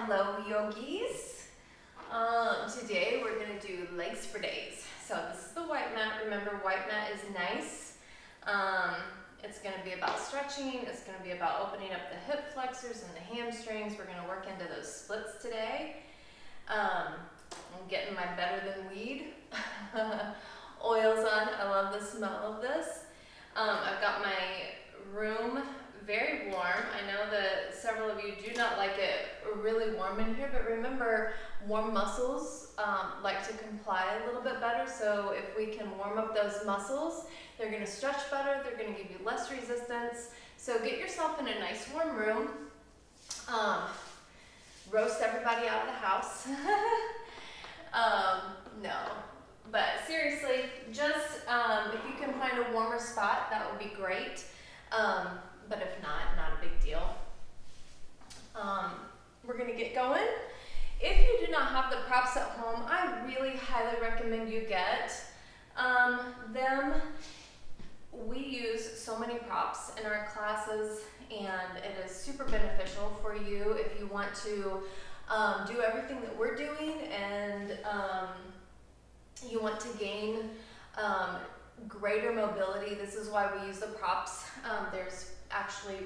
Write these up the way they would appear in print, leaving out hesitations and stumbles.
Hello yogis. Today we're going to do legs for days. So this is the white mat. Remember, white mat is nice. It's going to be about stretching. It's going to be about opening up the hip flexors and the hamstrings. We're going to work into those splits today. I'm getting my better than weed oils on. I love the smell of this. I've got my room very warm. I know that several of you do not like it really warm in here, but remember, warm muscles like to comply a little bit better. So if we can warm up those muscles, they're going to stretch better. They're going to give you less resistance. So get yourself in a nice warm room. Roast everybody out of the house. No, but seriously, just if you can find a warmer spot, that would be great. But if not a big deal. We're gonna get going. If you do not have the props at home, I really highly recommend you get them. We use so many props in our classes, and it is super beneficial for you if you want to do everything that we're doing, and you want to gain greater mobility. This is why we use the props. There's actually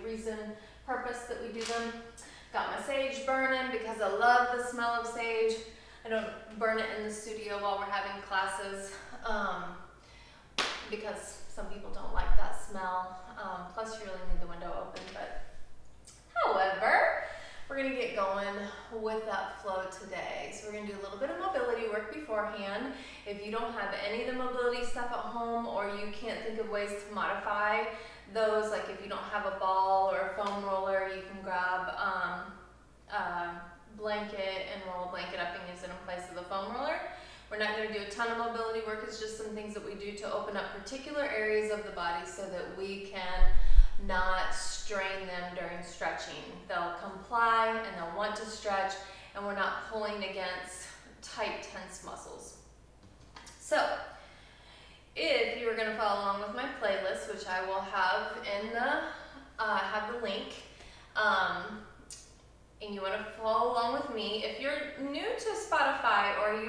purpose that we do them. Got my sage burning because I love the smell of sage. I don't burn it in the studio while we're having classes because some people don't like that smell. Plus you really need the window open, but however, we're gonna get going with that flow today. So we're gonna do a little bit of mobility work beforehand. If you don't have any of the mobility stuff at home, or you can't think of ways to modify those, like if you don't have a ball or a foam roller, you can grab a blanket and roll a blanket up and use it in place of the foam roller. We're not gonna do a ton of mobility work. It's just some things that we do to open up particular areas of the body so that we can not strain them during stretching. They'll comply and they'll want to stretch, and we're not pulling against tight, tense muscles. So, if you are going to follow along with my playlist, which I will have in the link, and you want to follow along with me, if you're new to Spotify or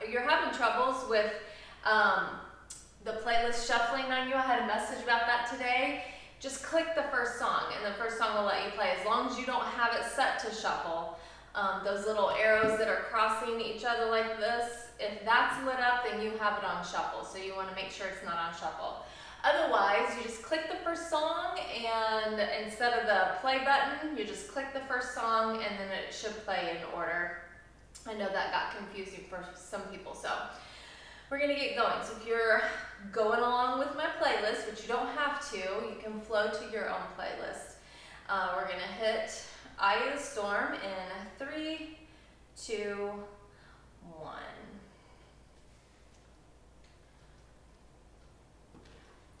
you're having troubles with the playlist shuffling on you, I had a message about that today. Just click the first song, and the first song will let you play, as long as you don't have it set to shuffle. Those little arrows that are crossing each other like this, if that's lit up, then you have it on shuffle. So you want to make sure it's not on shuffle. Otherwise, you just click the first song, and instead of the play button, you just click the first song, and then it should play in order. I know that got confusing for some people, so we're going to get going. So if you're going along with my playlist, which you don't have to, you can flow to your own playlist. We're going to hit Eye of the Storm in 3, 2, 1.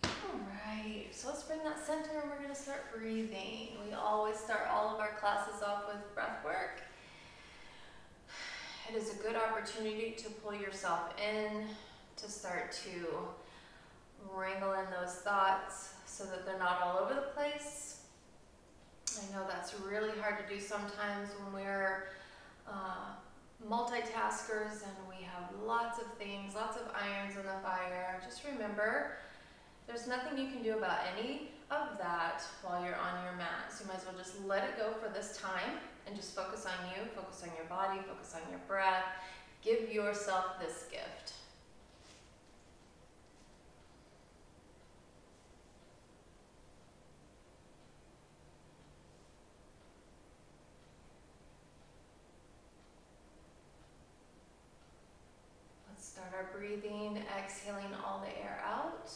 Alright, so let's bring that center and we're going to start breathing. We always start all of our classes off with breath work. It is a good opportunity to pull yourself in, to start to wrangle in those thoughts so that they're not all over the place. I know that's really hard to do sometimes when we're multitaskers and we have lots of things, lots of irons in the fire. Just remember, there's nothing you can do about any of that while you're on your mat. So you might as well just let it go for this time and just focus on you, focus on your body, focus on your breath. Give yourself this gift. Let's start our breathing, exhaling all the air out.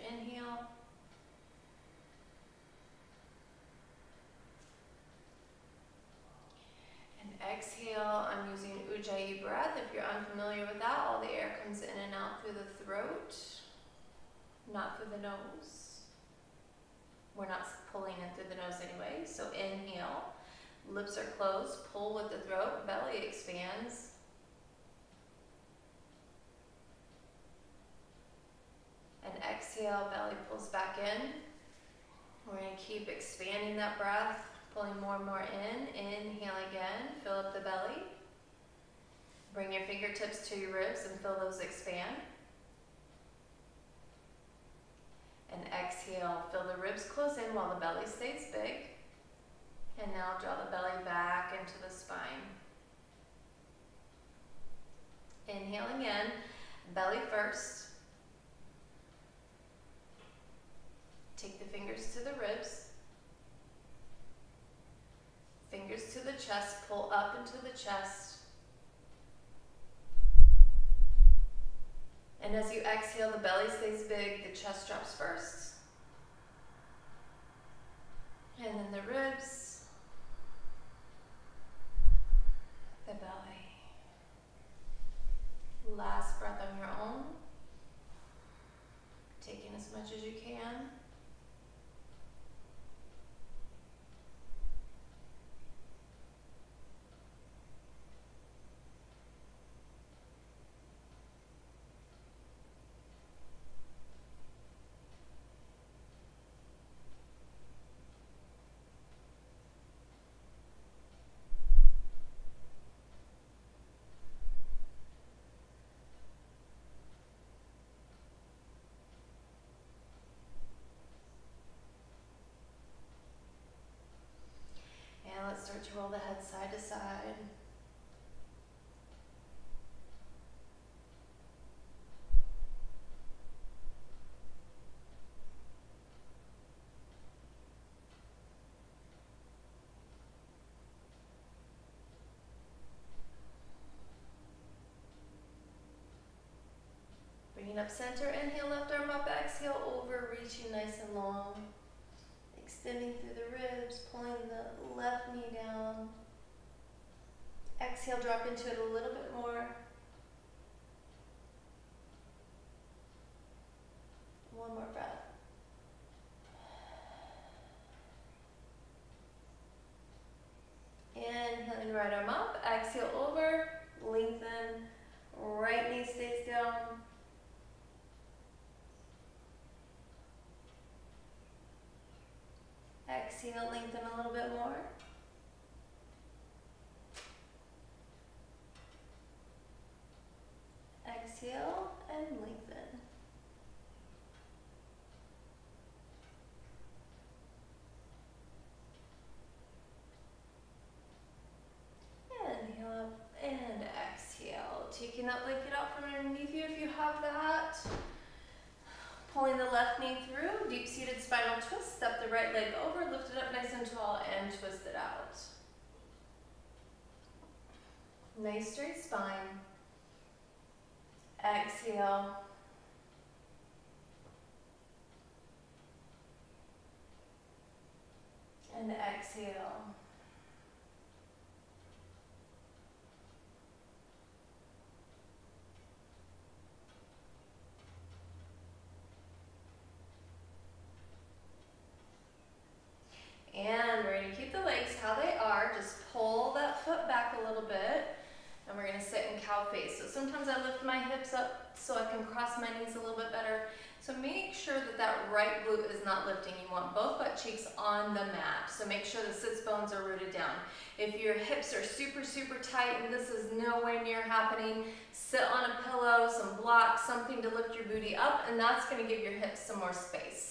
Inhale. And exhale. I'm using Ujjayi breath. If you're unfamiliar with that, all the air comes in and out through the throat, not through the nose. We're not pulling in through the nose anyway. So inhale, lips are closed, pull with the throat, belly expands. And exhale. exhale, belly pulls back in. We're going to keep expanding that breath, pulling more and more in. Inhale again, fill up the belly. Bring your fingertips to your ribs and feel those expand. And exhale, feel the ribs close in while the belly stays big. And now draw the belly back into the spine. Inhale again, belly first. Take the fingers to the ribs. Fingers to the chest, pull up into the chest. And as you exhale, the belly stays big, the chest drops first. And then the ribs, the belly. Last breath on your own. Taking as much as you can. Let's start to roll the head side to side. Bringing up center, inhale, left arm up, exhale, over, reaching nice and long. Extending through the ribs, pulling the left knee down. Exhale, drop into it a little bit more. One more breath. Inhaling, right arm up, exhale over, lengthen, right knee stays down. Exhale, lengthen a little bit more. Exhale and lengthen. Inhale up and exhale. Taking that blanket out from underneath you if you have that. Pulling the left knee through, deep-seated spinal twist. Step the right leg over, lift it up nice and tall, and twist it out. Nice straight spine. Exhale. And exhale. And we're going to keep the legs how they are. Just pull that foot back a little bit. And we're going to sit in cow face. So sometimes I lift my hips up so I can cross my knees a little bit better. So make sure that that right glute is not lifting. You want both butt cheeks on the mat. So make sure the sits bones are rooted down. If your hips are super, super tight and this is nowhere near happening, sit on a pillow, some blocks, something to lift your booty up, and that's going to give your hips some more space.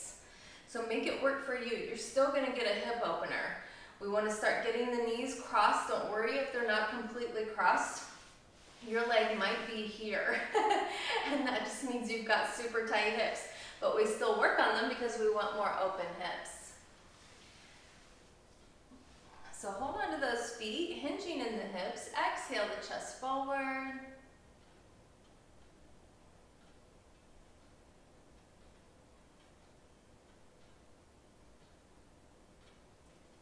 So make it work for you. You're still going to get a hip opener. We want to start getting the knees crossed. Don't worry if they're not completely crossed. Your leg might be here. And that just means you've got super tight hips. But we still work on them because we want more open hips. So hold on to those feet, hinging in the hips. Exhale the chest forward.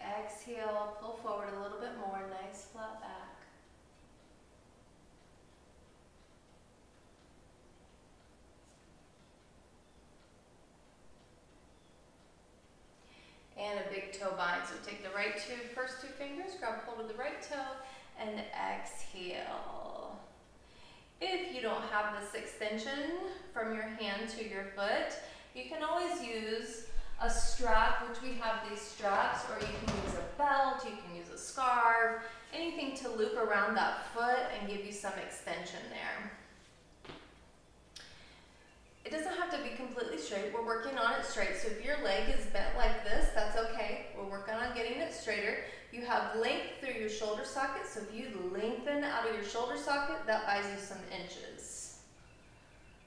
Exhale, pull forward a little bit more, nice flat back. And a big toe bind. So take the first two fingers, grab hold of the right toe, and exhale. If you don't have this extension from your hand to your foot, You can always use a strap, which we have these straps, or you can use a belt, you can use a scarf, anything to loop around that foot and give you some extension there. It doesn't have to be completely straight. We're working on it straight. So if your leg is bent like this, that's okay. We're working on getting it straighter. You have length through your shoulder socket. So if you lengthen out of your shoulder socket, that buys you some inches.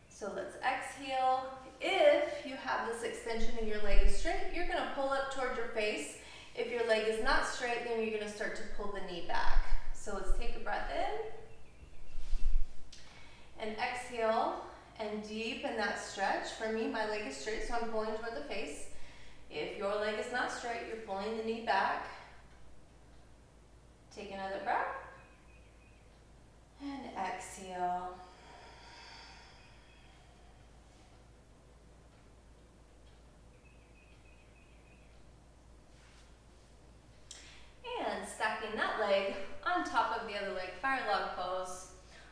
So let's exhale. If you have this extension and your leg is straight, you're gonna pull up towards your face. If your leg is not straight, then you're gonna start to pull the knee back. So let's take a breath in and exhale. And deepen that stretch. For me, my leg is straight, so I'm pulling toward the face. If your leg is not straight, you're pulling the knee back. Take another breath. And exhale. And stacking that leg on top of the other leg, fire log pose,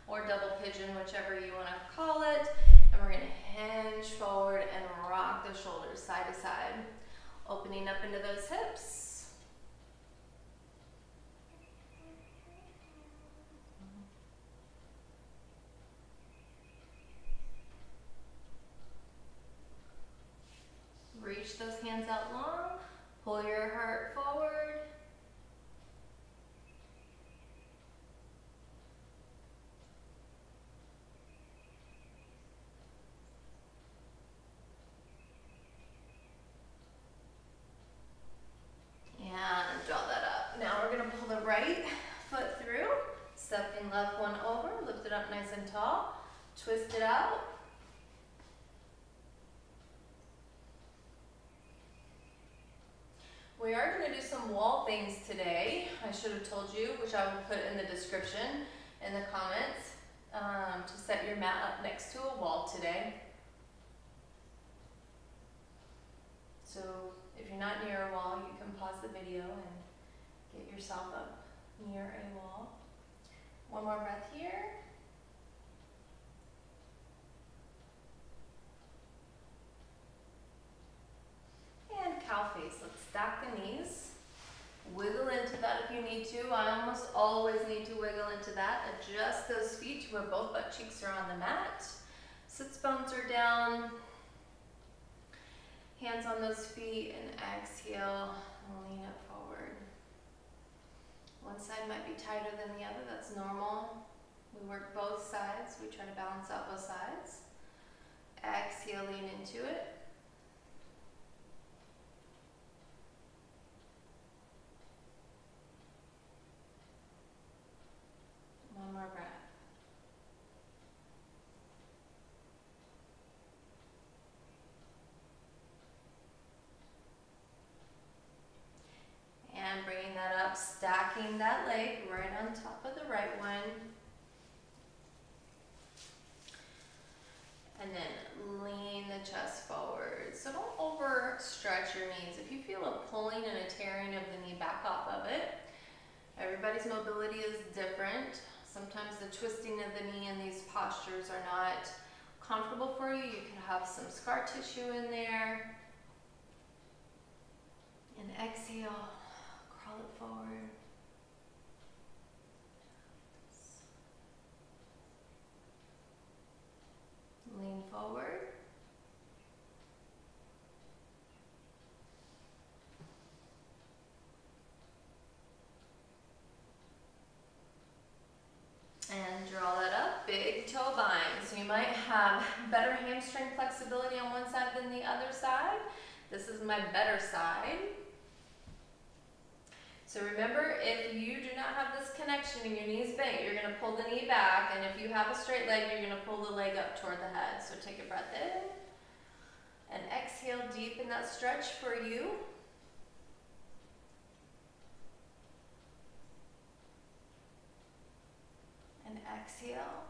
or double pigeon, whichever you want to call it. And we're going to hinge forward and rock the shoulders side to side, opening up into those hips. Reach those hands out long, pull your heart forward. Left one over, lift it up nice and tall, twist it out. We are going to do some wall things today. I should have told you, which I will put in the description in the comments, to set your mat up next to a wall today. So if you're not near a wall, you can pause the video and get yourself up near a wall. One more breath here. And cow face. Let's stack the knees. Wiggle into that if you need to. I almost always need to wiggle into that. Adjust those feet to where both butt cheeks are on the mat. Sits bones are down. Hands on those feet and exhale. Lean it forward. One side might be tighter than the other, that's normal. We work both sides, we try to balance out both sides. Exhale, lean into it. One more breath. And bringing that up, stacking that leg right on top of the right one. And then lean the chest forward. So don't overstretch your knees. If you feel a pulling and a tearing of the knee, back off of it. Everybody's mobility is different. Sometimes the twisting of the knee in these postures are not comfortable for you. You could have some scar tissue in there. And exhale. Crawl it forward. Lean forward. And draw that up, big toe bind. So you might have better hamstring flexibility on one side than the other side. This is my better side. So remember, if you do not have this connection and your knee's bent, you're going to pull the knee back, and if you have a straight leg, you're going to pull the leg up toward the head. So take a breath in, and exhale, deepen that stretch for you. And exhale.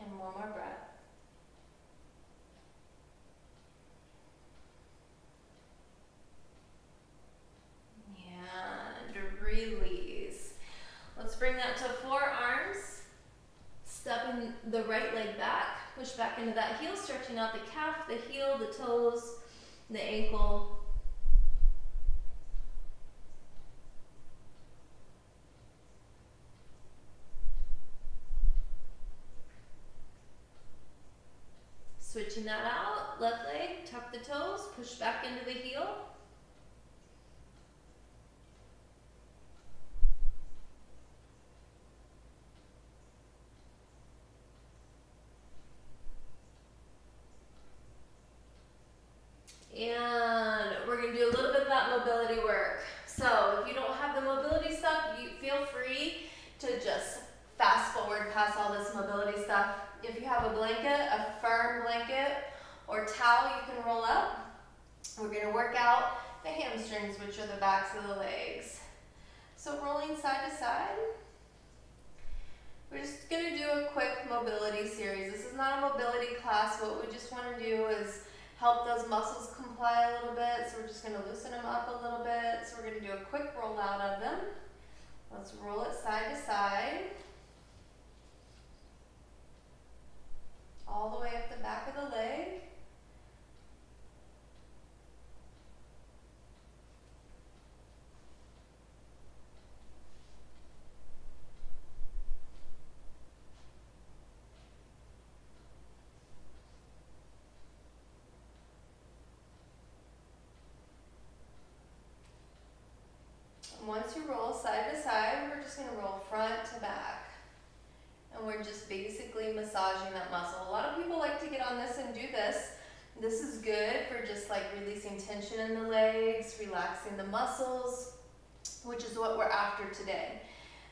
And one more breath. And release. Let's bring that to forearms. into that heel, stretching out the calf, the heel, the toes, the ankle. Switching that out, left leg, tuck the toes, push back into the heel. And we're gonna do a little bit of that mobility work. So if you don't have the mobility stuff, you feel free to just fast forward past all this mobility stuff. If you have a blanket, a firm blanket or towel you can roll up, we're gonna work out the hamstrings, which are the backs of the legs. So rolling side to side. We're just gonna do a quick mobility series. This is not a mobility class. What we just wanna do is help those muscles comply a little bit. So we're just gonna loosen them up a little bit. So we're gonna do a quick roll out of them. Let's roll it side to side. All the way up the back of the leg. Once you roll side to side, we're just going to roll front to back. And we're just basically massaging that muscle. A lot of people like to get on this and do this. This is good for just like releasing tension in the legs, relaxing the muscles, which is what we're after today.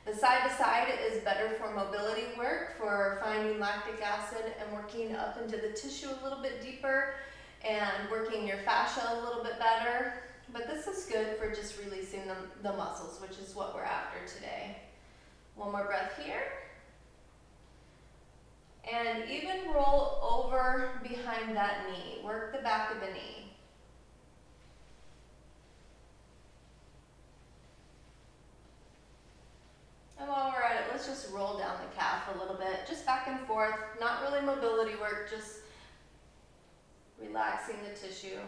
The side to side is better for mobility work, for finding lactic acid and working up into the tissue a little bit deeper and working your fascia a little bit better. But this is good for just releasing the muscles, which is what we're after today. One more breath here. And even roll over behind that knee. Work the back of the knee. And while we're at it, let's just roll down the calf a little bit. Just back and forth. Not really mobility work, just relaxing the tissue.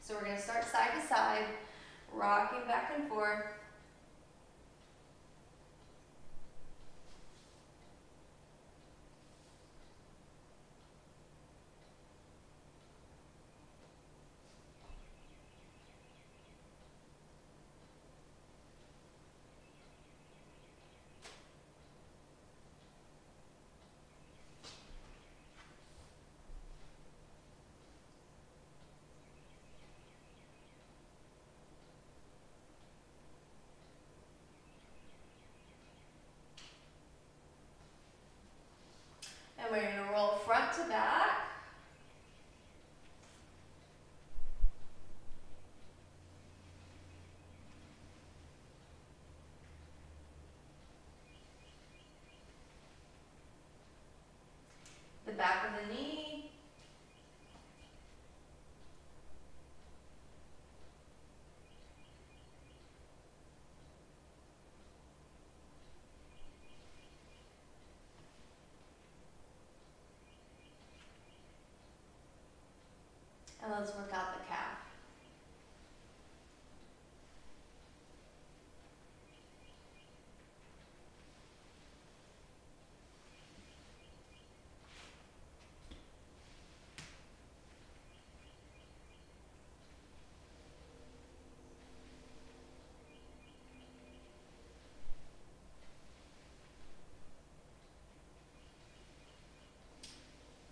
So we're going to start side to side, rocking back and forth. And we're going to roll front to back. The back of the knee. And let's work out the calf.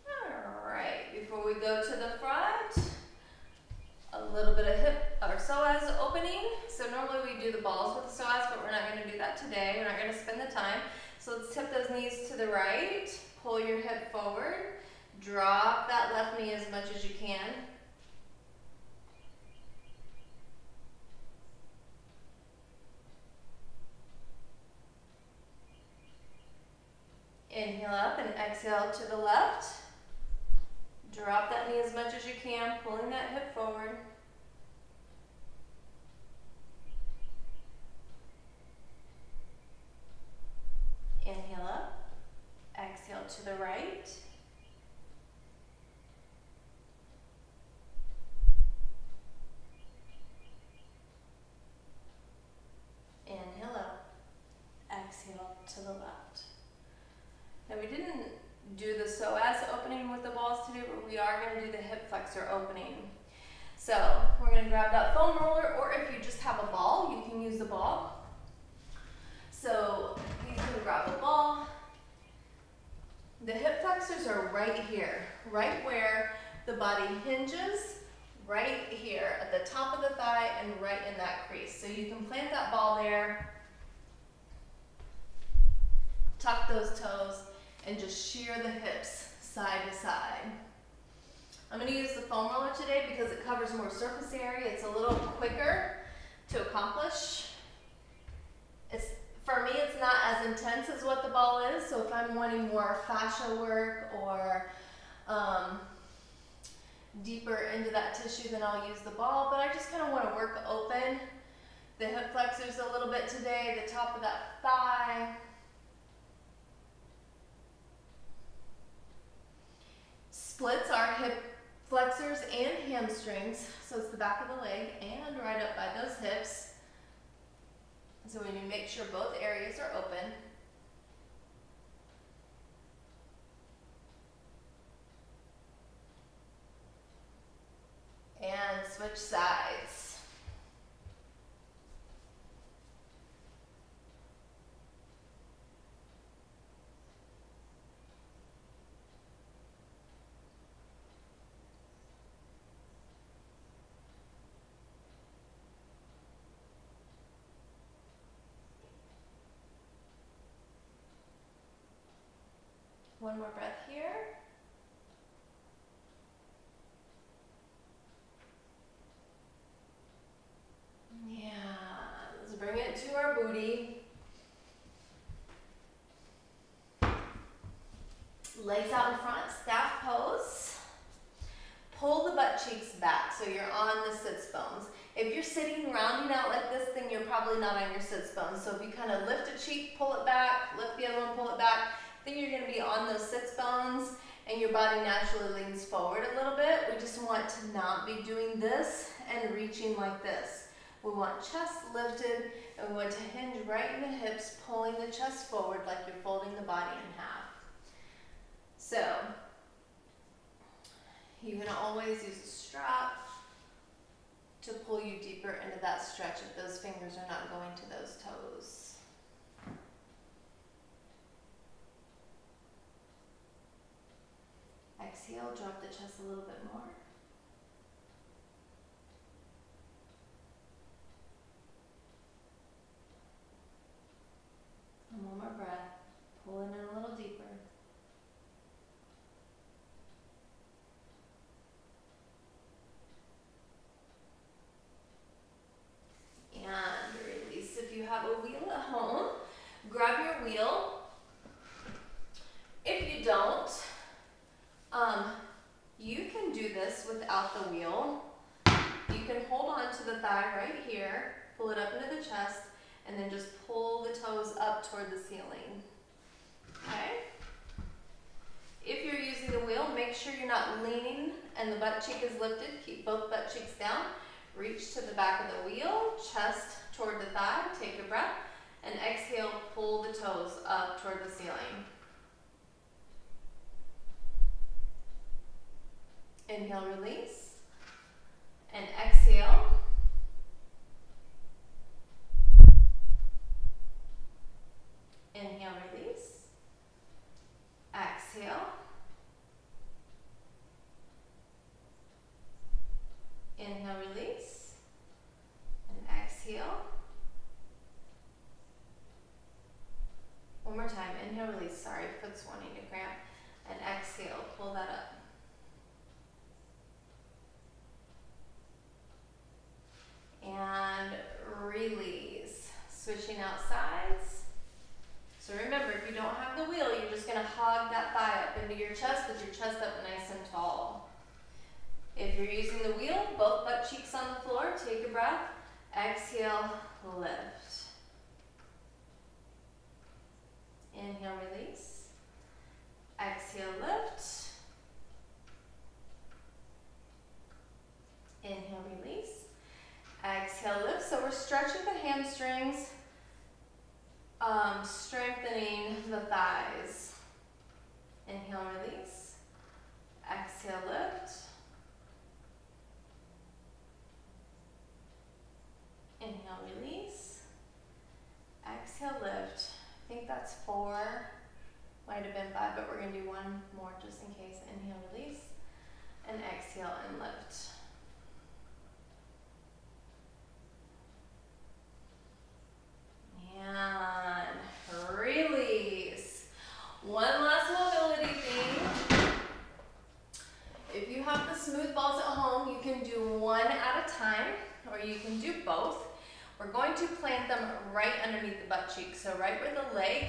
All right, before we go to the front, a little bit of hip or psoas opening. So normally we do the balls with the psoas, but we're not going to do that today. We're not going to spend the time. So let's tip those knees to the right, pull your hip forward, drop that left knee as much as you can. Inhale up and exhale to the left. Drop that knee as much as you can, pulling that hip forward. Inhale up, exhale to the right. Inhale up, exhale to the left. Now we didn't do the psoas opening with the balls today, but we are going to do the hip flexor opening. So we're going to grab that foam roller, or if you just have a ball, you can use the ball. So you can grab a ball. The hip flexors are right here, right where the body hinges, right here at the top of the thigh and right in that crease. So you can plant that ball there, tuck those toes, and just shear the hips side to side. I'm going to use the foam roller today because it covers more surface area. It's a little quicker to accomplish. For me, it's not as intense as what the ball is, so if I'm wanting more fascia work or deeper into that tissue, then I'll use the ball, but I just kind of want to work open the hip flexors a little bit today, the top of that thigh. Splits our hip flexors and hamstrings, so it's the back of the leg and right up by those hips. So we need to make sure both areas are open. And switch sides. One more breath here. Yeah, let's bring it to our booty. Legs out in front, staff pose. Pull the butt cheeks back so you're on the sits bones. If you're sitting rounding out like this, then you're probably not on your sits bones. So if you kind of lift a cheek, pull it back, lift the other one, pull it back, then you're going to be on those sits bones and your body naturally leans forward a little bit. We just want to not be doing this and reaching like this. We want chest lifted and we want to hinge right in the hips, pulling the chest forward like you're folding the body in half. So you can always use a strap to pull you deeper into that stretch if those fingers are not going to those toes. Exhale, drop the chest a little bit more. And one more breath, pulling in a little deeper. And release. If you have a wheel at home, grab your wheel. If you don't, you can do this without the wheel. You can hold on to the thigh right here, pull it up into the chest, and then just pull the toes up toward the ceiling. Okay? If you're using the wheel, make sure you're not leaning and the butt cheek is lifted. Keep both butt cheeks down. Reach to the back of the wheel, chest toward the thigh, take a breath, and exhale, pull the toes up toward the ceiling. Inhale, release, and exhale. Inhale, release, exhale. Inhale, release, and exhale. One more time, inhale, release, sorry, foot's wanting to cramp, and exhale, pull that up. If you're using the wheel, both butt cheeks on the floor, take a breath, exhale, lift. Inhale, release. Exhale, lift. Inhale, release. Exhale, lift. So we're stretching the hamstrings, strengthening the thighs. Inhale, release. Exhale, lift. Inhale, release. Exhale, lift. I think that's 4. Might have been 5, but we're going to do one more just in case. Inhale, release. And exhale and lift. And release. One last mobility thing. If you have the smooth balls at home, you can do one at a time, or you can do both. We're going to plant them right underneath the butt cheek. So right where the leg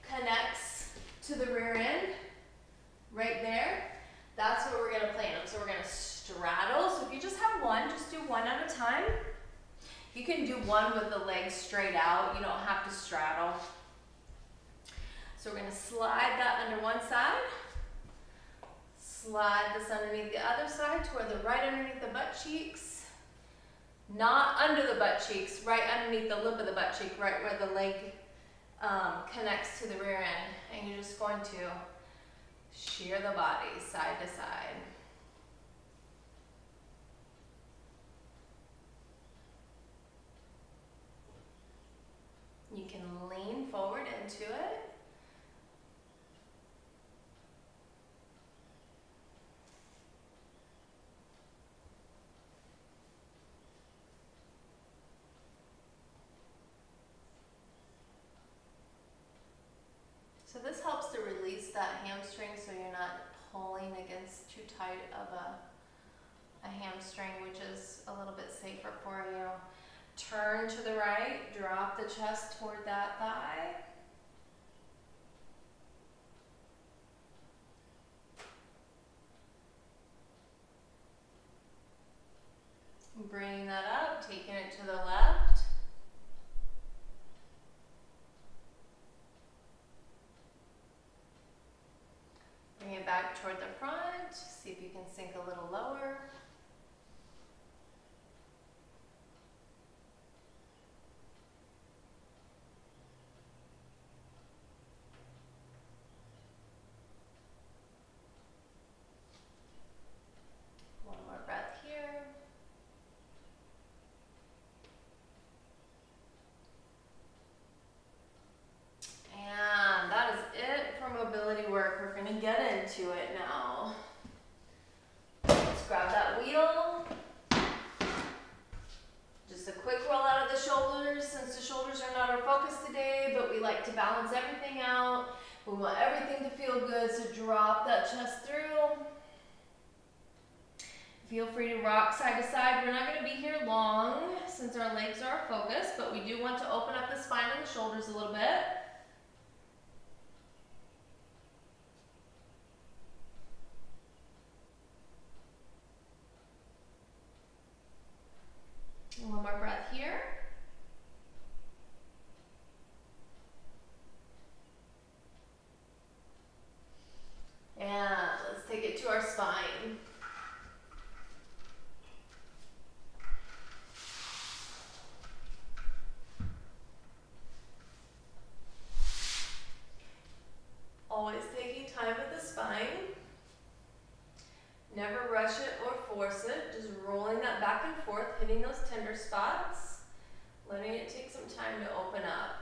connects to the rear end, right there, that's where we're going to plant them. So we're going to straddle. So if you just have one, just do one at a time. You can do one with the legs straight out. You don't have to straddle. So we're going to slide that under one side. Slide this underneath the other side toward the right underneath the butt cheeks. Not under the butt cheeks, right underneath the lip of the butt cheek, right where the leg connects to the rear end. And you're just going to shear the body side to side. You can lean forward into it. So this helps to release that hamstring so you're not pulling against too tight of a hamstring, which is a little bit safer for you. Turn to the right, drop the chest toward that thigh. Bringing that up, taking it to the left. Bring it back toward the front. See if you can sink a little lower. One more breath here. And that is it for mobility work. We're going to get into it now. Let's grab that wheel. Just a quick roll out of the shoulders, since the shoulders are not our focus today, but we like to balance everything out. We want everything to feel good, so drop that chest through. Feel free to rock side to side. We're not going to be here long since our legs are our focus, but we do want to open up the spine and the shoulders a little bit. One more breath here. And let's take it to our spine. Always taking time with the spine. Never rush it or force it, just rolling that back and forth, hitting those tender spots, letting it take some time to open up.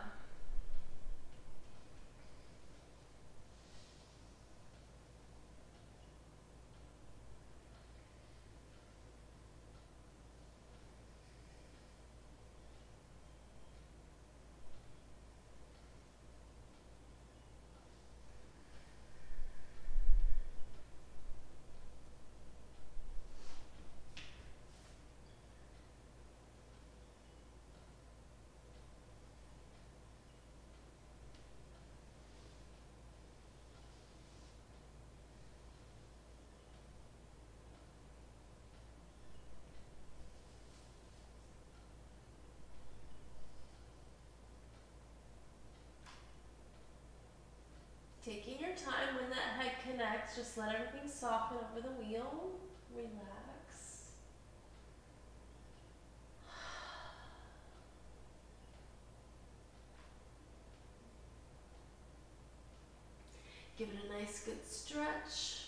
next, just let everything soften over the wheel. Relax. Give it a nice good stretch.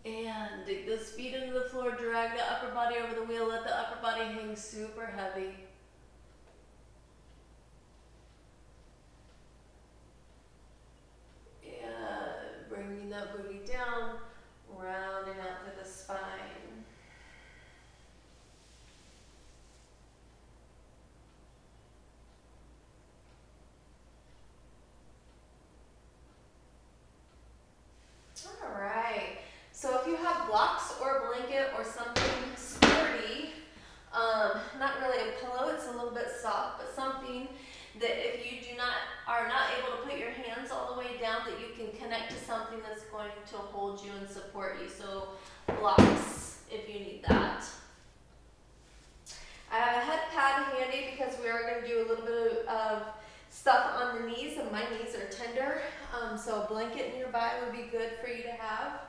And dig those feet into the floor, drag the upper body over the wheel, let the upper body hang super heavy. And bringing that booty down, rounding out through the spine. All right. So if you have blocks or a blanket or something sturdy, not really a pillow, it's a little bit soft, but something that if you are not able to put your hands all the way down, that you can connect to something that's going to hold you and support you. So blocks, if you need that. I have a head pad handy because we are going to do a little bit of stuff on the knees, and my knees are tender, so a blanket nearby would be good for you to have.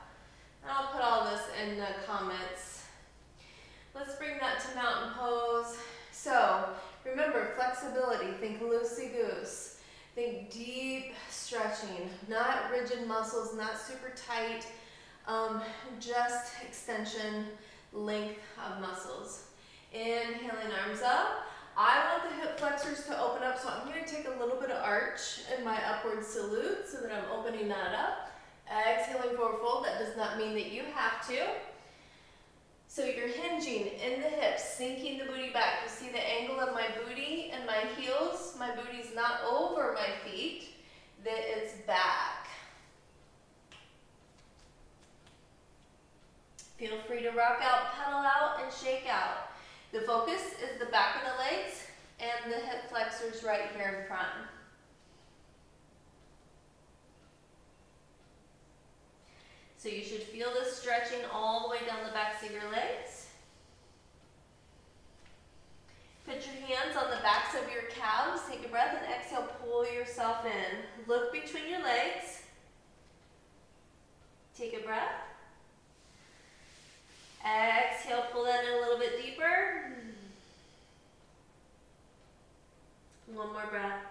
And I'll put all this in the comments. Let's bring that to mountain pose. So remember, flexibility, think loosey-goose. Think deep stretching, not rigid muscles, not super tight, just extension, length of muscles. Inhaling, arms up. I want the hip flexors to open up, so I'm going to take a little bit of arch in my upward salute so that I'm opening that up. Exhaling, forward fold. That does not mean that you have to. So you're hinging in the hips, sinking the booty back. You see the angle of my booty and my heels. My booty's not over my feet, that it's back. Feel free to rock out, pedal out, and shake out. The focus is the back of the legs and the hip flexors right here in front. So you should feel this stretching all the way down the backs of your legs. Put your hands on the backs of your calves. Take a breath and exhale, pull yourself in. Look between your legs. Take a breath. Exhale, pull that in a little bit deeper. One more breath.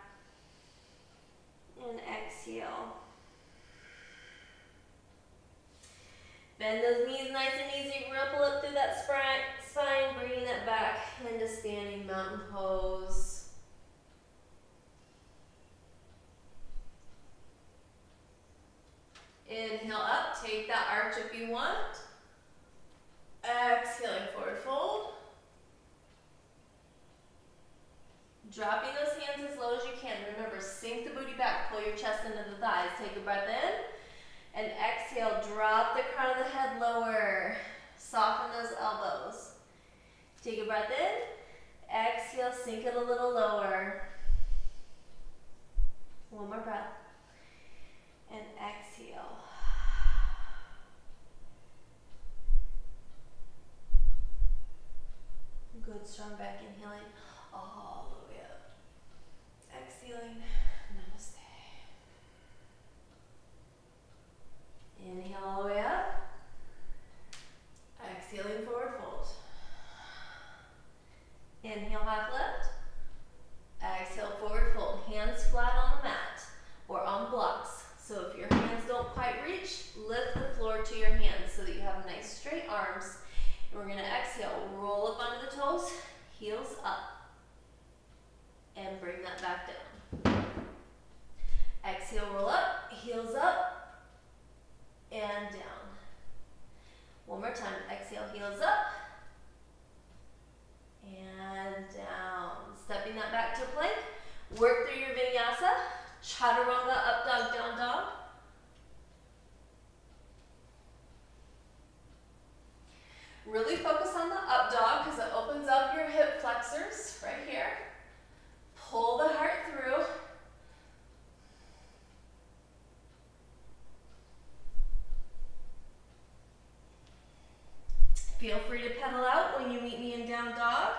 And exhale. Bend those knees nice and easy. Ripple up through that spine, bringing that back into standing mountain pose. Inhale up, take that arch if you want. Exhaling, forward fold. Dropping those hands as low as you can. Remember, sink the booty back, pull your chest into the thighs. Take a breath in. And exhale, drop the crown of the head lower. Soften those elbows. Take a breath in. Exhale, sink it a little lower. One more breath. And exhale. Good, strong back, inhaling all the way up. Exhaling, namaste. Inhale all the way up. Exhaling, forward fold. Inhale, half lift. Exhale, forward fold. Hands flat on the mat or on blocks. So if your hands don't quite reach, lift the floor to your hands so that you have nice straight arms. And we're going to exhale, roll up onto the toes, heels up, and bring that back down. Exhale, roll up, heels up, and down. One more time, exhale, heels up, and down. Stepping that back to plank, work through your vinyasa, chaturanga, up dog, down dog. Really focus on the up dog because it opens up your hip flexors right here. Pull the heart through. Feel free to pedal out when you meet me in down dog.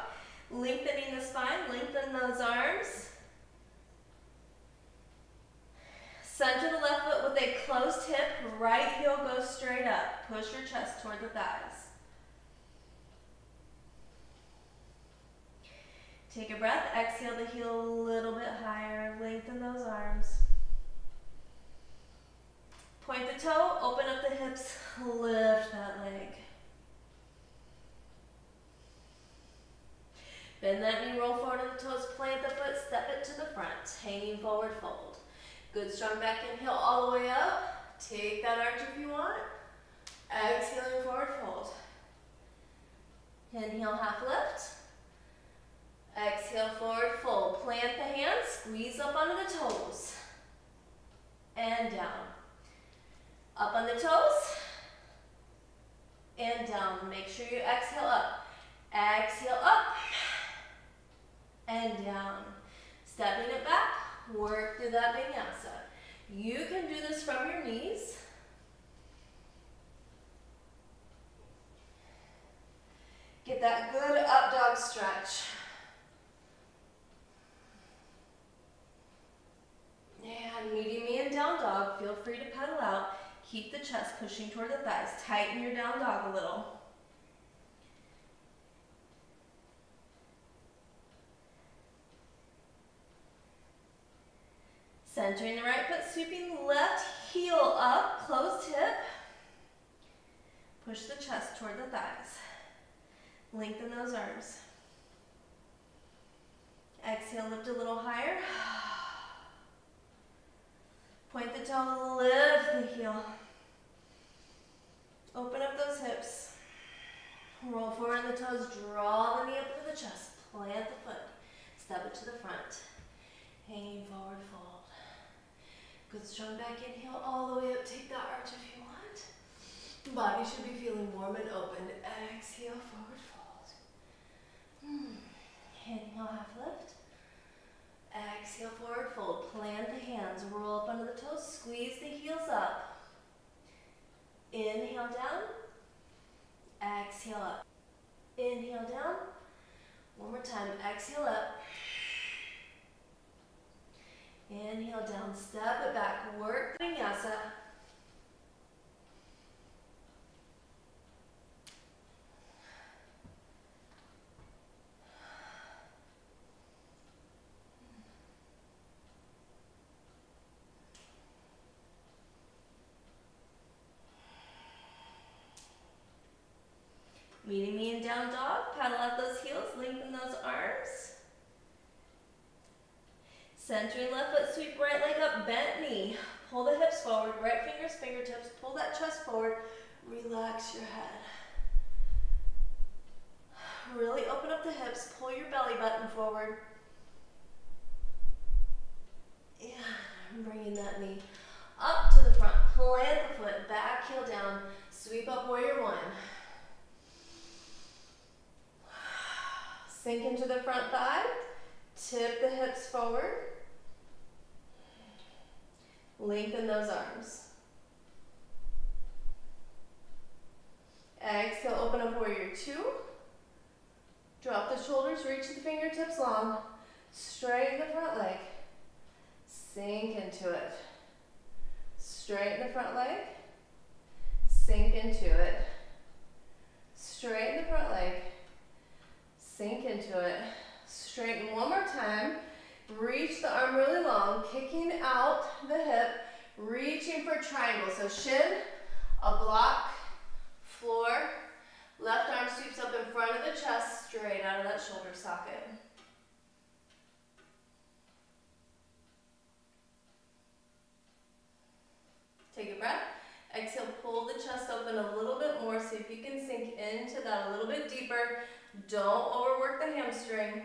Lengthening the spine, lengthen those arms. Center the left foot with a closed hip, right heel goes straight up. Push your chest toward the thighs. Take a breath, exhale the heel a little bit higher, lengthen those arms. Point the toe, open up the hips, lift that leg. Bend that knee, roll forward on the toes, plant the foot, step it to the front, hanging forward fold. Good strong back inhale all the way up. Take that arch if you want. Exhaling forward fold. Inhale, half lift. Exhale, forward fold. Plant the hands, squeeze up onto the toes. And down. Up on the toes. And down. Make sure you exhale up. Exhale up. And down. Stepping it back. Work through that vinyasa. You can do this from your knees. Get that good up dog stretch. And medium knee and down dog. Feel free to pedal out. Keep the chest pushing toward the thighs. Tighten your down dog a little. Centering the right foot, sweeping left heel up, closed hip. Push the chest toward the thighs. Lengthen those arms. Exhale, lift a little higher. Point the toe, lift the heel. Open up those hips. Roll forward on the toes, draw the knee up to the chest. Plant the foot, step it to the front. Hanging forward fold. Good strong back inhale all the way up. Take that arch if you want. Body should be feeling warm and open. Exhale, forward fold. Inhale, half lift. Exhale, forward fold. Plant the hands. Roll up under the toes. Squeeze the heels up. Inhale down. Exhale up. Inhale down. One more time. Exhale up. Inhale down, step it back, work vinyasa. Meeting me in down dog, paddle out those heels, lengthen those arms. Centering left foot, sweep right leg up, bent knee. Pull the hips forward, right fingers, fingertips, pull that chest forward, relax your head. Really open up the hips, pull your belly button forward. Yeah, bringing that knee up to the front, plant the foot, back heel down, sweep up warrior one. Sink into the front thigh, tip the hips forward. Lengthen those arms. Exhale, open up warrior two. Drop the shoulders, reach the fingertips long. Straighten the front leg. Sink into it. Straighten the front leg. Sink into it. Straighten the front leg. Sink into it. Straighten one more time. Reach the arm really long, kicking out the hip, reaching for triangle. So shin, a block, floor, left arm sweeps up in front of the chest, straight out of that shoulder socket. Take a breath. Exhale, pull the chest open a little bit more. See if you can sink into that a little bit deeper. Don't overwork the hamstring.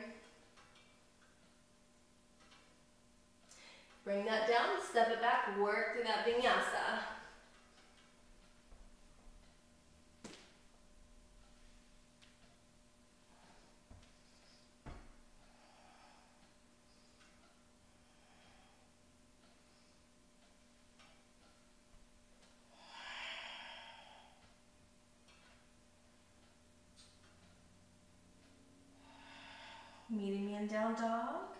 Bring that down, step it back, work through that vinyasa. Meeting me in down dog.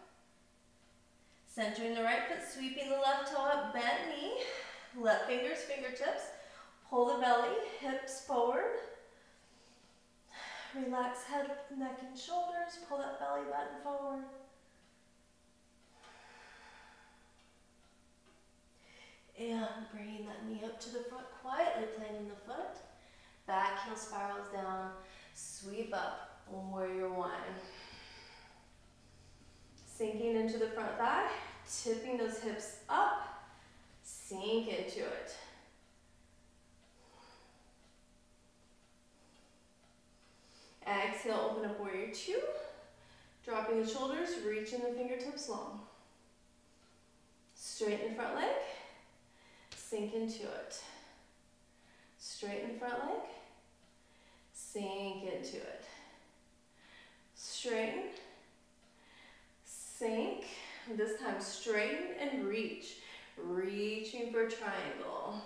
Centering the right foot, sweeping the left toe up, bent knee, left fingers, fingertips, pull the belly, hips forward. Relax head, neck, and shoulders, pull that belly button forward. And bringing that knee up to the front, quietly planting the foot. Back heel spirals down, sweep up warrior one. Sinking into the front thigh, tipping those hips up, sink into it. Exhale, open up warrior two. Dropping the shoulders, reaching the fingertips long. Straighten the front leg, sink into it. Straighten the front leg, sink into it. Straighten, sink. This time straighten and reach. Reaching for triangle.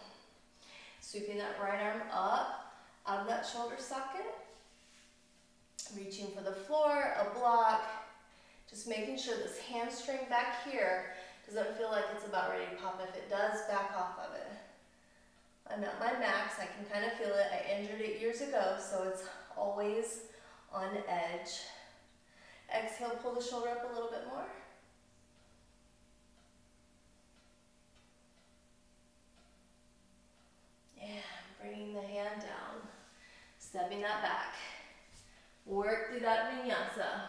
Sweeping that right arm up out of that shoulder socket. Reaching for the floor, a block. Just making sure this hamstring back here doesn't feel like it's about ready to pop. If it does, back off of it. I'm at my max, I can kind of feel it. I injured it years ago, so it's always on edge. Exhale, pull the shoulder up a little bit more. And bringing the hand down, stepping that back. Work through that vinyasa.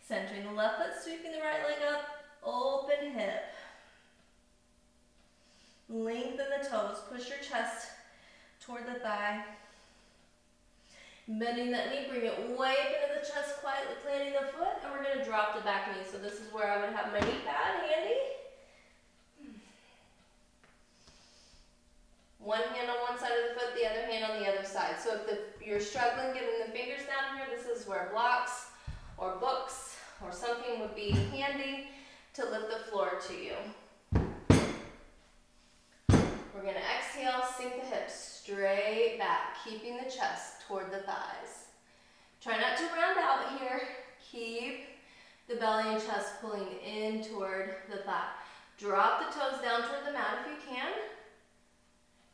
Centering the left foot, sweeping the right leg up, open hip. Lengthen the toes, push your chest toward the thigh. Bending that knee, bring it way up into the chest, quietly planting the foot, and we're going to drop the back knee. So this is where I would have my knee pad handy. One hand on one side of the foot, the other hand on the other side. So if you're struggling getting the fingers down here, this is where blocks or books or something would be handy to lift the floor to you. We're going to exhale, sink the hips straight back, keeping the chest toward the thighs. Try not to round out here. Keep the belly and chest pulling in toward the thigh. Drop the toes down toward the mat if you can.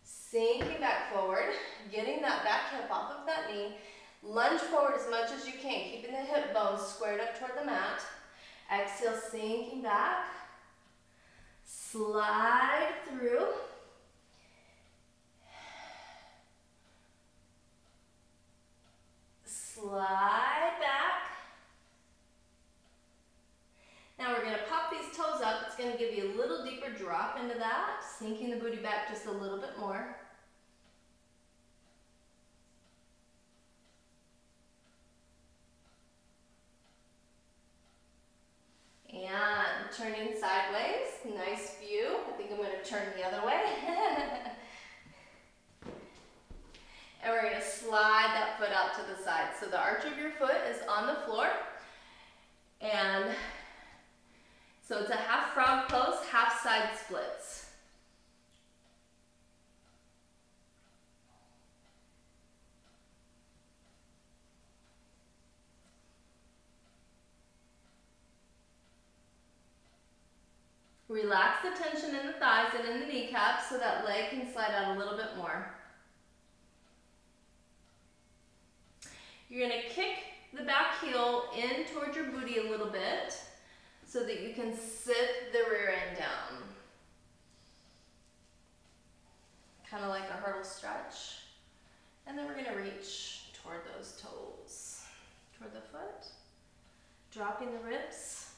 Sinking back forward, getting that back hip off of that knee. Lunge forward as much as you can, keeping the hip bones squared up toward the mat. Exhale, sinking back. Slide through. Slide back. Now we're going to pop these toes up. It's going to give you a little deeper drop into that, sinking the booty back just a little bit more. And turning sideways, nice view. I think I'm going to turn the other way. And we're going to slide that foot out to the side. So the arch of your foot is on the floor. And so it's a half frog pose, half side splits. Relax the tension in the thighs and in the kneecaps so that leg can slide out a little bit more. You're going to kick the back heel in towards your booty a little bit so that you can sit the rear end down. Kind of like a hurdle stretch. And then we're going to reach toward those toes, toward the foot, dropping the ribs.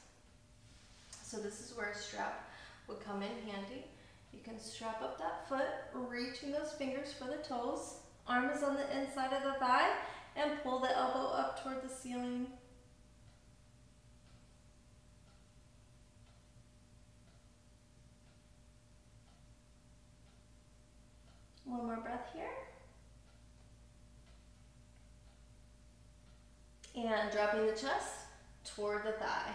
So this is where a strap would come in handy. You can strap up that foot, reaching those fingers for the toes. Arm is on the inside of the thigh, and pull the elbow up toward the ceiling. One more breath here. And dropping the chest toward the thigh.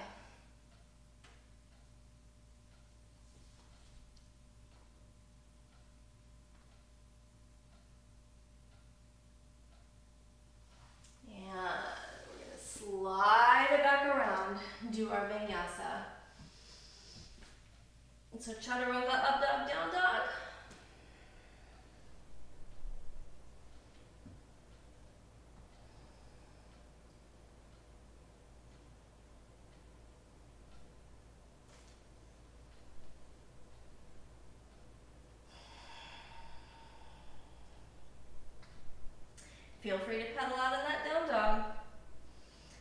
And we're going to slide it back around, do our vinyasa. So chaturanga, up dog, down dog. Feel free to pedal out of that down dog.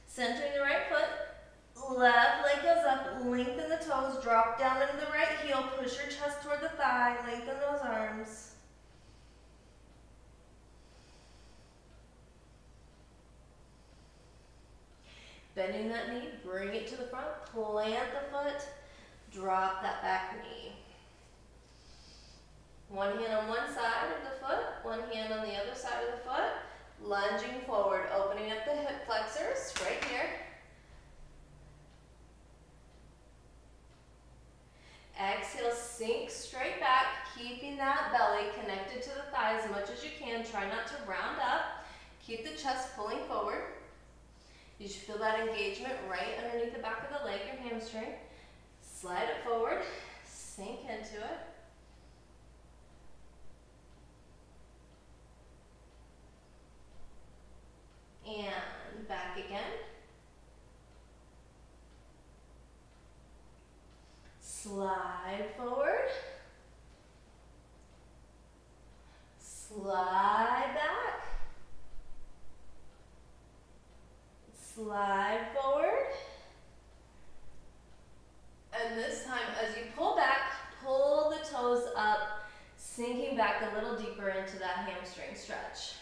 Centering the right foot, left leg goes up, lengthen the toes, drop down into the right heel, push your chest toward the thigh, lengthen those arms. Bending that knee, bring it to the front, plant the foot, drop that back knee. One hand on one side of the foot, one hand on the other side of the foot. Lunging forward, opening up the hip flexors right here. Exhale, sink straight back, keeping that belly connected to the thigh as much as you can. Try not to round up. Keep the chest pulling forward. You should feel that engagement right underneath the back of the leg, your hamstring. Slide it forward, sink into it. And back again. Slide forward. Slide back. Slide forward. And this time, as you pull back, pull the toes up, sinking back a little deeper into that hamstring stretch.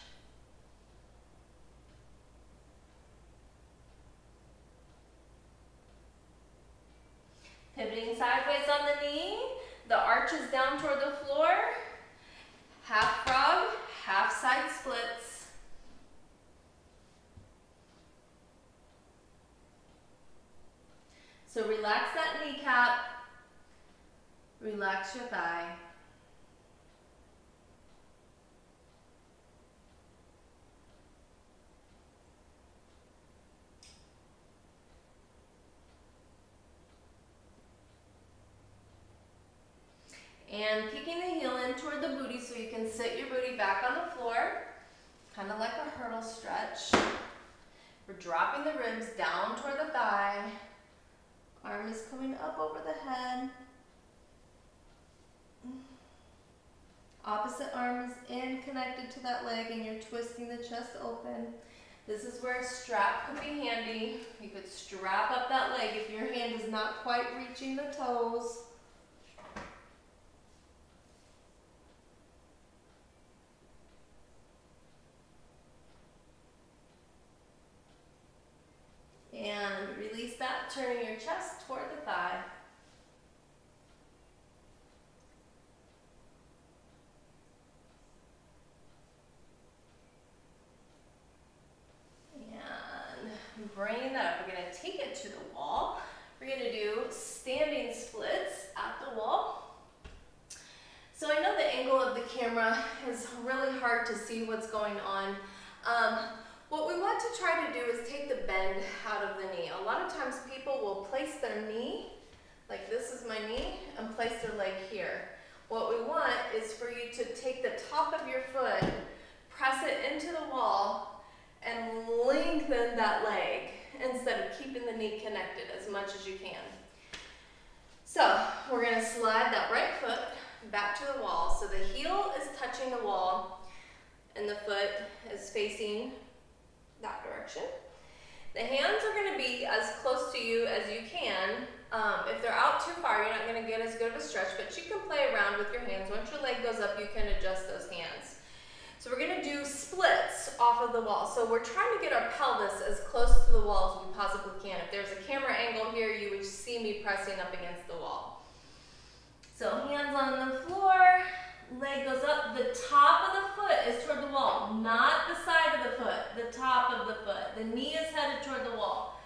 Pivoting sideways on the knee, the arch is down toward the floor. Half frog, half side splits. So relax that kneecap, relax your thigh. And kicking the heel in toward the booty so you can sit your booty back on the floor, kind of like a hurdle stretch. We're dropping the ribs down toward the thigh. Arm is coming up over the head. Opposite arm is in, connected to that leg, and you're twisting the chest open. This is where a strap could be handy. You could strap up that leg if your hand is not quite reaching the toes. And release that, turning your chest toward the thigh. And bring that up. We're going to take it to the wall. We're going to do standing splits at the wall. So I know the angle of the camera is really hard to see what's going on. What we want to try to do is take the bend out of the knee. A lot of times people will place their knee, like this is my knee, and place their leg here. What we want is for you to take the top of your foot, press it into the wall, and lengthen that leg instead of keeping the knee connected as much as you can. So we're going to slide that right foot back to the wall. So the heel is touching the wall and the foot is facing that direction. The hands are going to be as close to you as you can. If they're out too far, you're not going to get as good of a stretch, but you can play around with your hands. Once your leg goes up, you can adjust those hands. So we're going to do splits off of the wall. So we're trying to get our pelvis as close to the wall as we possibly can. If there's a camera angle here, you would see me pressing up against the wall. So hands on the floor, leg goes up. The top of the foot is toward the wall, not the side of the foot, the top of the foot. The knee is headed toward the wall.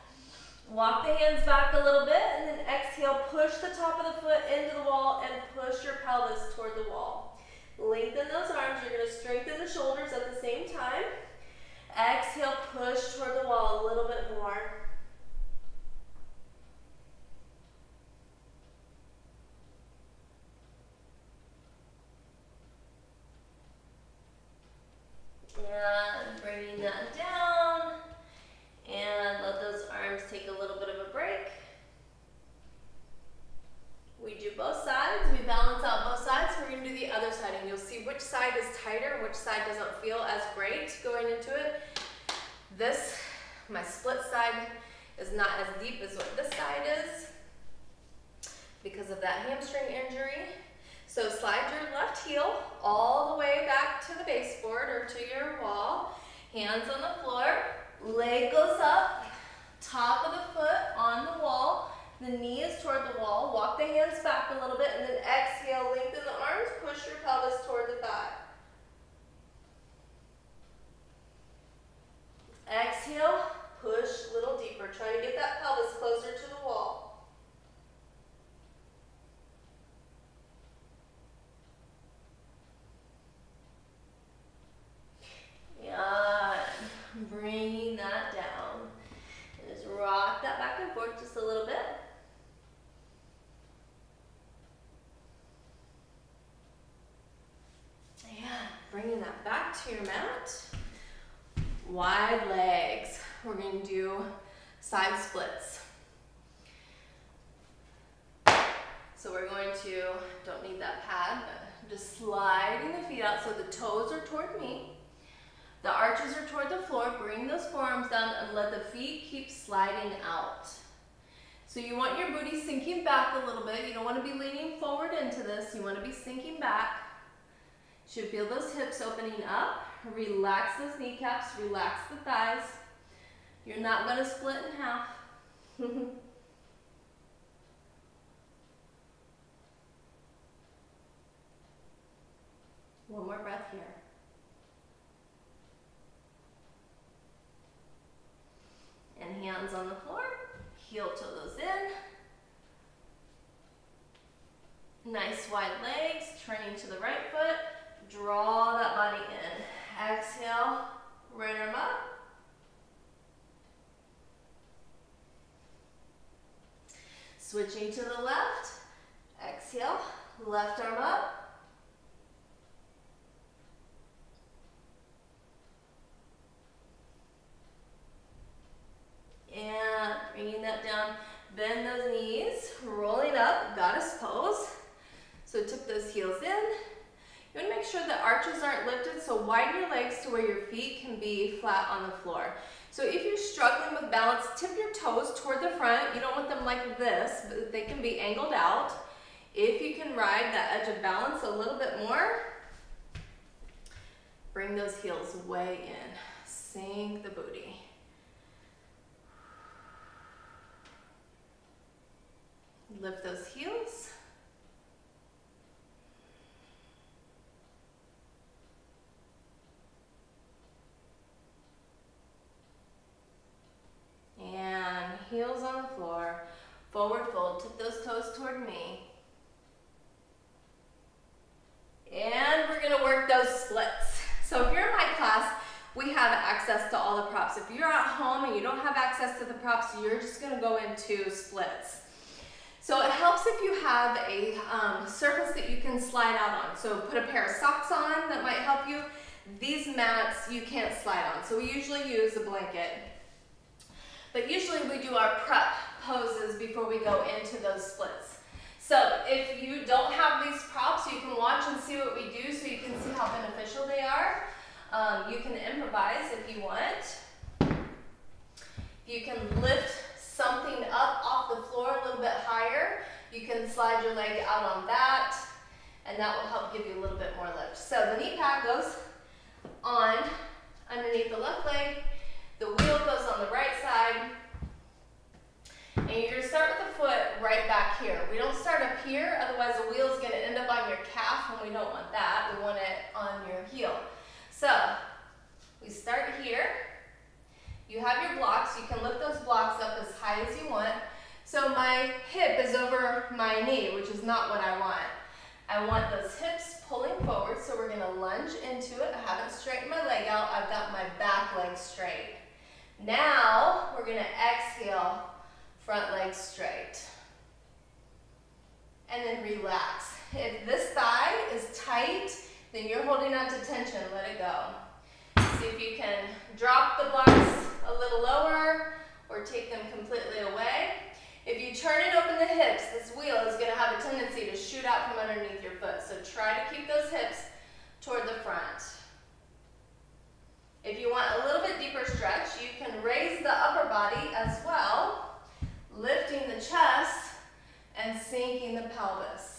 Walk the hands back a little bit, and then exhale, push the top of the foot into the wall and push your pelvis toward the wall. Lengthen those arms. You're going to strengthen the shoulders at the same time. Exhale, push toward the wall a little bit more. And bringing that down. And let those arms take a little bit of a break. We do both sides. We balance out both sides. We're going to do the other side, and you'll see which side is tighter, which side doesn't feel as great going into it. This, my split side, is not as deep as what this side is because of that hamstring injury. So slide your left heel all the way back to the baseboard or to your wall. Hands on the floor. Leg goes up. Top of the foot on the wall. The knee is toward the wall. Walk the hands back a little bit and then exhale. Lengthen the arms. Push your pelvis toward the thigh. Exhale. Push a little deeper. Trying to get that pelvis closer to the wall. And bringing that down. And just rock that back and forth just a little bit. And bringing that back to your mat. Wide legs. We're going to do side splits. So we're going to, don't need that pad, but just sliding the feet out so the toes are toward me. The arches are toward the floor. Bring those forearms down and let the feet keep sliding out. So you want your booty sinking back a little bit. You don't want to be leaning forward into this. You want to be sinking back. You should feel those hips opening up. Relax those kneecaps. Relax the thighs. You're not going to split in half. One more breath here. And hands on the floor, heel toes in. Nice wide legs, turning to the right foot. Draw that body in. Exhale, right arm up. Switching to the left. Exhale, left arm up. And bringing that down, bend those knees, rolling up, goddess pose. So tuck those heels in. You want to make sure the arches aren't lifted, so widen your legs to where your feet can be flat on the floor. So if you're struggling with balance, tip your toes toward the front. You don't want them like this, but they can be angled out. If you can ride that edge of balance a little bit more, bring those heels way in. Sink the booty. Lift those heels. And heels on the floor. Forward fold. Tip those toes toward me. And we're going to work those splits. So if you're in my class, we have access to all the props. If you're at home and you don't have access to the props, you're just going to go into splits. So it helps if you have a surface that you can slide out on. So put a pair of socks on, that might help you. These mats you can't slide on, so we usually use a blanket. But usually we do our prep poses before we go into those splits. So if you don't have these props, you can watch and see what we do so you can see how beneficial they are. You can improvise if you want. You can lift something up off the floor a little bit higher. You can slide your leg out on that, and that will help give you a little bit more lift. So the knee pad goes on underneath the left leg. The wheel goes on the right side. And you're going to start with the foot right back here. We don't start up here, otherwise the wheel is going to end up on your calf, and we don't want that. We want it on your heel. So we start here. You have your blocks. You can lift those blocks up as high as you want. So my hip is over my knee, which is not what I want. I want those hips pulling forward, so we're gonna lunge into it. I haven't straightened my leg out. I've got my back leg straight. Now, we're gonna exhale, front leg straight. And then relax. If this thigh is tight, then you're holding on to tension, let it go. See if you can drop the blocks a little lower or take them completely away. If you turn and open the hips, this wheel is going to have a tendency to shoot out from underneath your foot. So try to keep those hips toward the front. If you want a little bit deeper stretch, you can raise the upper body as well, lifting the chest and sinking the pelvis.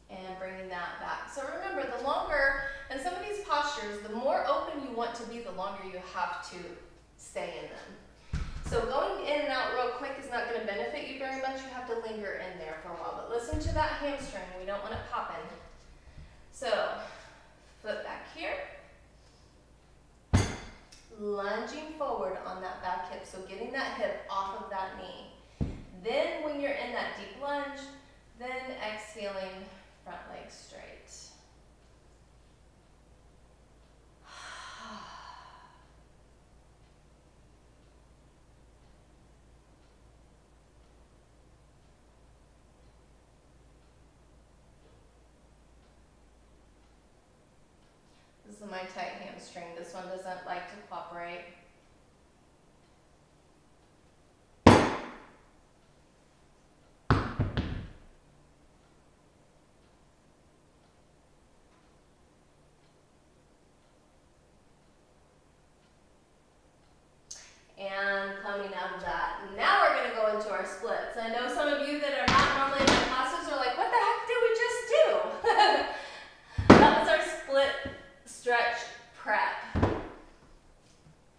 And bringing that back. So remember, the longer, in some of these postures, the more open you want to be, the longer you have to stay in them. So going in and out real quick is not going to benefit you very much. You have to linger in there for a while. But listen to that hamstring. We don't want it popping. So, foot back here. Lunging forward on that back hip. So getting that hip off of that knee. Then when you're in that deep lunge, then exhaling, front leg straight. This is my tight hamstring. This one doesn't like to cooperate. And coming out of that. Now we're going to go into our splits. I know some of you that are not normally in my classes are like, what the heck did we just do? That was our split stretch prep.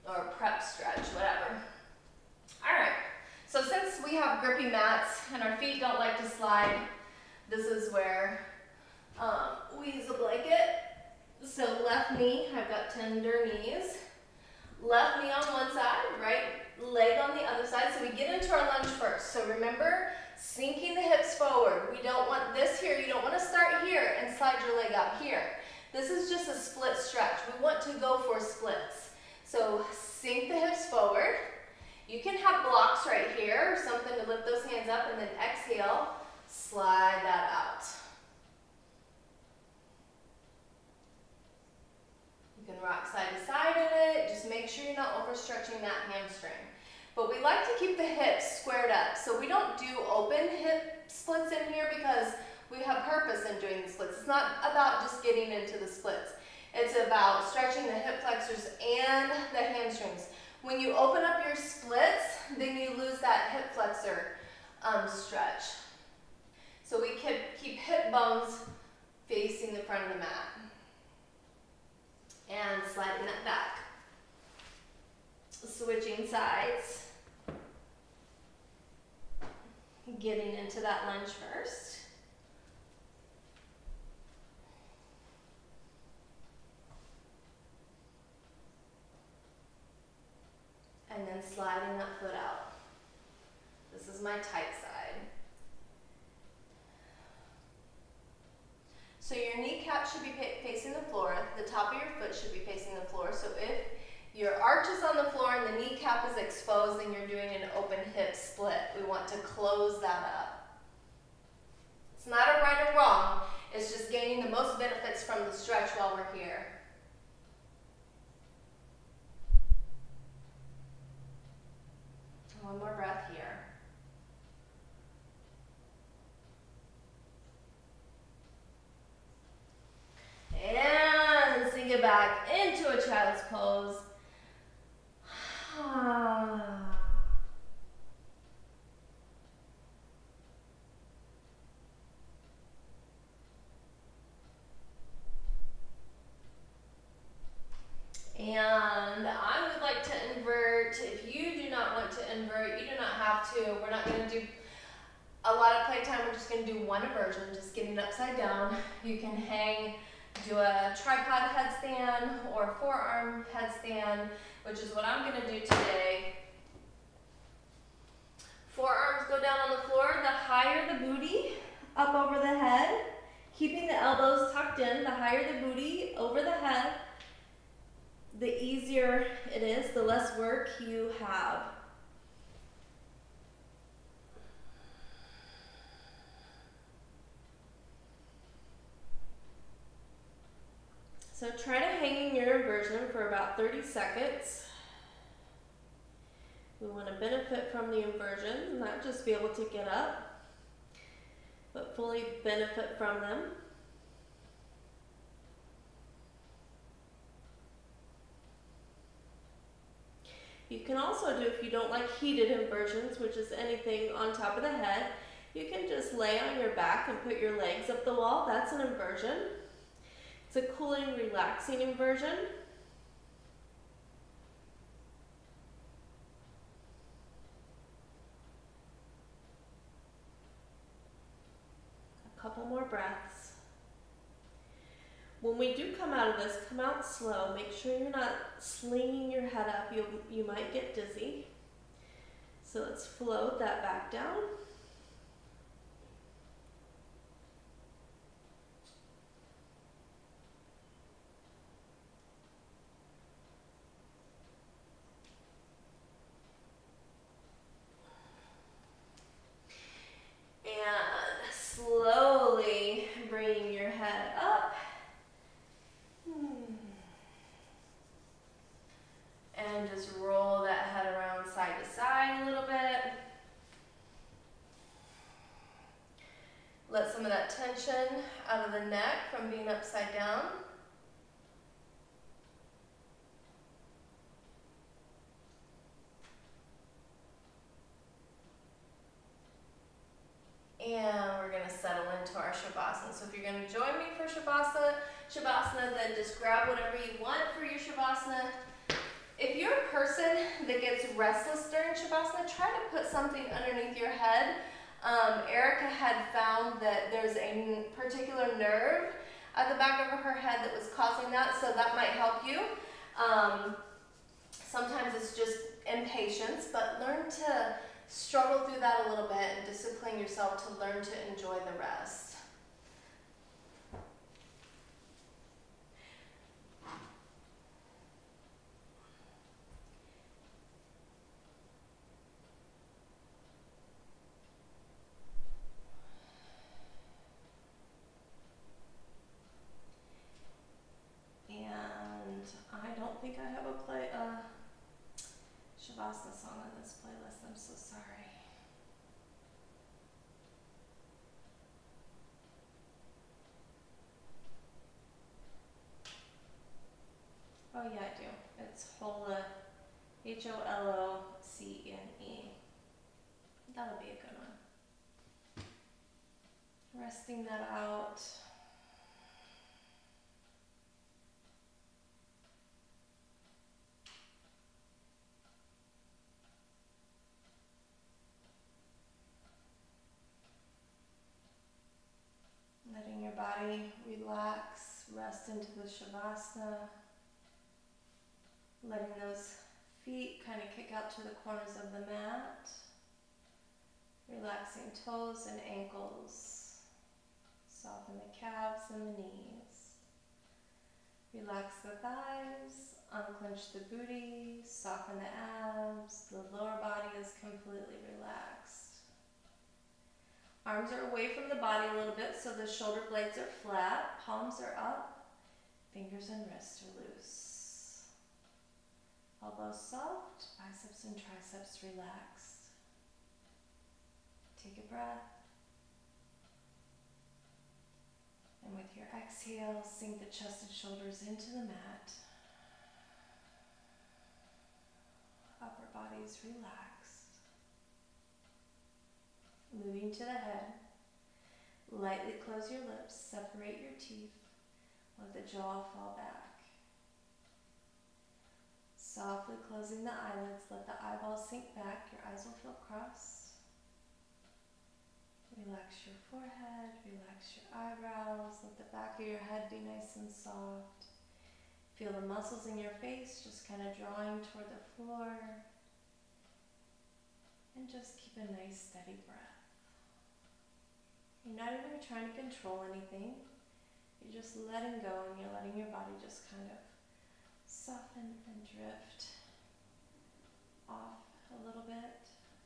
Or prep stretch, whatever. Alright, so since we have grippy mats and our feet don't like to slide, this is where we use a blanket. So left knee, I've got tender knees. Left knee on one side, right leg on the other side. So we get into our lunge first. So remember, sinking the hips forward. We don't want this here. You don't want to start here and slide your leg out here. This is just a split stretch. We want to go for splits. So sink the hips forward. You can have blocks right here or something to lift those hands up, and then exhale, slide that out. You can rock side to side in it. Just make sure you're not overstretching that hamstring. But we like to keep the hips squared up. So we don't do open hip splits in here because we have purpose in doing the splits. It's not about just getting into the splits. It's about stretching the hip flexors and the hamstrings. When you open up your splits, then you lose that hip flexor stretch. So we keep hip bones facing the front of the mat. And sliding that back. Switching sides. Getting into that lunge first. And then sliding that foot out. This is my tight side. So your kneecap should be facing the floor. The top of your foot should be facing the floor. So if your arch is on the floor and the kneecap is exposed, then you're doing an open hip split. We want to close that up. It's not a right or wrong. It's just gaining the most benefits from the stretch while we're here. One more breath here. And sink it back into a child's pose. And I would like to invert. If you do not want to invert, you do not have to. We're not going to do a lot of playtime, we're just gonna do one inversion, just getting upside down. You can hang, do a tripod headstand or forearm headstand, which is what I'm gonna do today. Forearms go down on the floor. The higher the booty up over the head, keeping the elbows tucked in, the higher the booty over the head, the easier it is, the less work you have. So try to hang in your inversion for about 30 seconds. We want to benefit from the inversions, not just be able to get up, but fully benefit from them. You can also do, if you don't like heated inversions, which is anything on top of the head, you can just lay on your back and put your legs up the wall. That's an inversion. It's a cooling, relaxing inversion. A couple more breaths. When we do come out of this, come out slow. Make sure you're not slinging your head up. You might get dizzy. So let's float that back down. And slowly bringing your head up. And just roll that head around side to side a little bit. Let some of that tension out of the neck from being upside down. And we're going to settle into our Shavasana. So if you're going to join me for Shavasana, then just grab whatever you want for your Shavasana. If you're a person that gets restless during Shavasana, try to put something underneath your head. Erica had found that there's a particular nerve at the back of her head that was causing that, so that might help you. Sometimes it's just impatience, but learn to struggle through that a little bit and discipline yourself to learn to enjoy the rest. And I don't think I have a Shavasana song on this playlist. I'm so sorry. Oh yeah, I do. It's Hola, Holocene. That'll be a good one. Resting that out. Letting your body relax, rest into the Shavasana. Letting those feet kind of kick out to the corners of the mat. Relaxing toes and ankles. Soften the calves and the knees. Relax the thighs, unclench the booty, soften the abs. The lower body is completely relaxed. Arms are away from the body a little bit, so the shoulder blades are flat, palms are up, fingers and wrists are loose. Elbows soft, biceps and triceps relaxed. Take a breath. And with your exhale, sink the chest and shoulders into the mat. Upper body is relaxed. Moving to the head. Lightly close your lips, separate your teeth. Let the jaw fall back. Softly closing the eyelids, let the eyeballs sink back. Your eyes will feel crossed. Relax your forehead, relax your eyebrows, let the back of your head be nice and soft. Feel the muscles in your face just kind of drawing toward the floor. And just keep a nice steady breath. You're not even trying to control anything. You're just letting go, and you're letting your body just kind of soften and drift off a little bit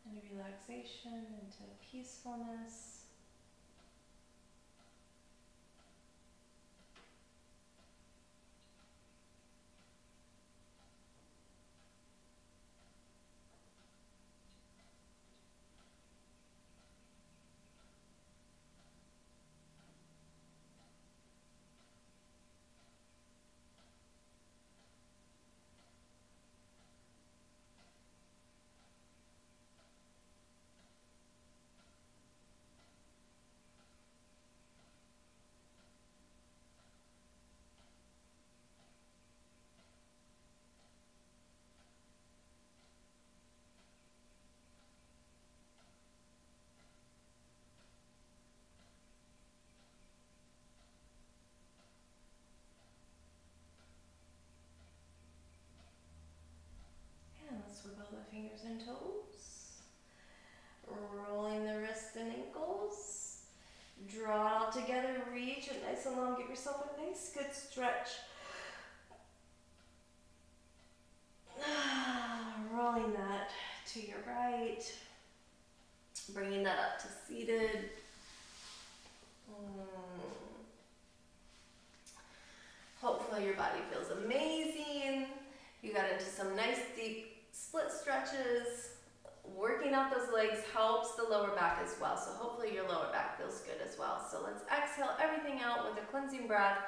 into relaxation, into peacefulness. And let's wiggle the fingers and toes. Rolling the wrists and ankles. Draw it all together, reach it nice and long. Give yourself a nice good stretch. Rolling that to your right. Bringing that up to seated. Hopefully your body feels amazing. You got into some nice deep split stretches. Working out those legs helps the lower back as well. So hopefully your lower back feels good as well. So let's exhale everything out with a cleansing breath.